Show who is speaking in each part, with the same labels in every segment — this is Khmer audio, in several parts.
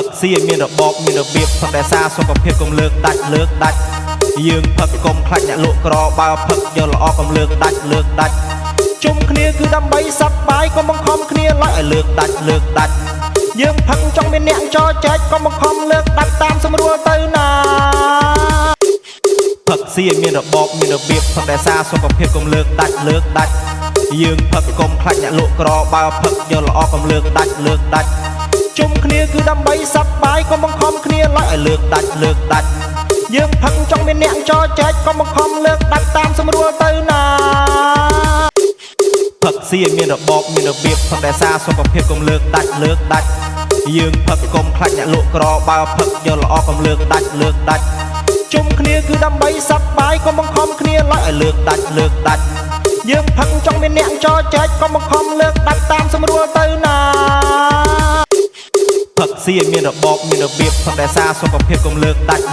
Speaker 1: ផឹកស៊ីឲ្យមានរបបមានរបៀបផឹកតែសារសុខភាពកុំលើកដាច់យើងផឹកកុំខ្លាចអ្នកលក់ក្របើផឹកយកល្អកុំលើកដាច់ជុំគ្នាគឺដើម្បីសប្បាយកុំបង្ខំគ្នាឡើយឲ្យលើកដាច់យើងផឹកចង់មានអ្នកចោចែកកុំបង្ខំលើកដាច់តាមស្រួលទៅណាផឹកស៊ីឲ្យមានរបបមានរបៀបផឹកតែសារសុខភាពកុំលើកដាច់យើងផឹកកុំខ្លាចអ្នកលក់ក្របើផឹកយកល្អកុំលើកដាច់ជុំគ្នាគឺដើម្បីសប្បាយកុំបង្ខំគ្នាឡើយឲ្យលើកដាច់យើងផឹកចង់មានអ្នកចោចែកកុំបង្ខំលើកដាច់តាមស្រួលទៅណាផឹកស៊ីឲ្យមានរបបមានរបៀបផឹកតែសារសុខភាពកុំលើកដាច់យើងផឹកកុំខ្លាចអ្នកលក់ក្របើផឹកយកល្អកុំលើកដាច់ជុំគ្នាគឺដើម្បីសប្បាយកុំបង្ខំគ្នាឡើយឲ្យលើកដាច់យើងផឹកចង់មានអ្នកចោចែកកុំបង្ខំលើកដាច់តាមស្រួលទៅណាផឹកស៊ីឲ្យមានរបបមានរបៀបផឹកតែសារសុខភាពកុំលើកដាច់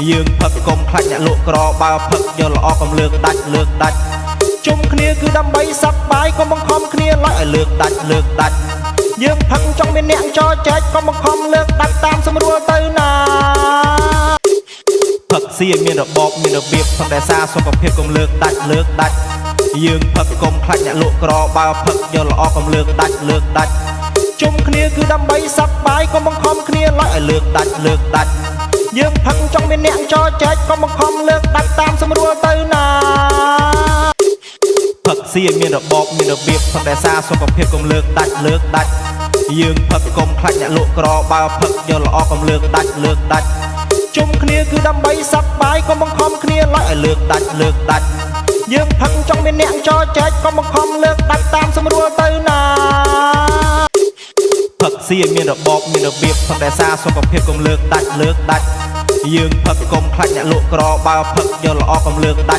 Speaker 1: យើងផឹកកុំខ្លាចអ្នកលក់ក្របើផឹកយកល្អកុំលើកដាច់ជុំគ្នាគឺដើម្បីសប្បាយកុំបង្ខំគ្នាឡើយឲ្យលើកដាច់យើងផឹកចង់មានអ្នកចោចែកកុំបង្ខំលើកដាច់តាមស្រួលទៅណាផឹកស៊ីឲ្យមានរបបមានរបៀបផឹកតែសារសុខភាពកុំលើកដាច់យើងផឹកកុំខ្លាចអ្នកលក់ក្របើផឹកយកល្អកុំលើកដាច់ជុំគ្នាគឺដើម្បីសប្បាយកុំបង្ខំគ្នាឡើយឲ្យលើកដាច់យើងផឹកចង់មានអ្នកចោចែកកុំបង្ខំលើកដាច់តាមស្រួលទៅណាផឹកស៊ីឲ្យមានរបបមានរបៀបផឹកតែសារសុខភាពកុំលើកដាច់យើងផឹកកុំខ្លាចអ្នកលក់ក្របើផឹកយកល្អកុំលើកដាច់ជុំគ្នាគឺដើម្បីសប្បាយកុំបង្ខំគ្នាឡើយឲ្យលើកដាច់យើងផឹកចង់មានអ្នកចោចែកកុំបង្ខំលើកដាច់តាមស្រួលទៅណាផឹកស៊ីឲ្យមានរបបមានរបៀបផឹកតែសារសុខភាពកុំលើកដាច់យើងផឹកកុំខ្លាចអ្នកលក់ក្របើផឹកយកល្អកុំលើកដាច់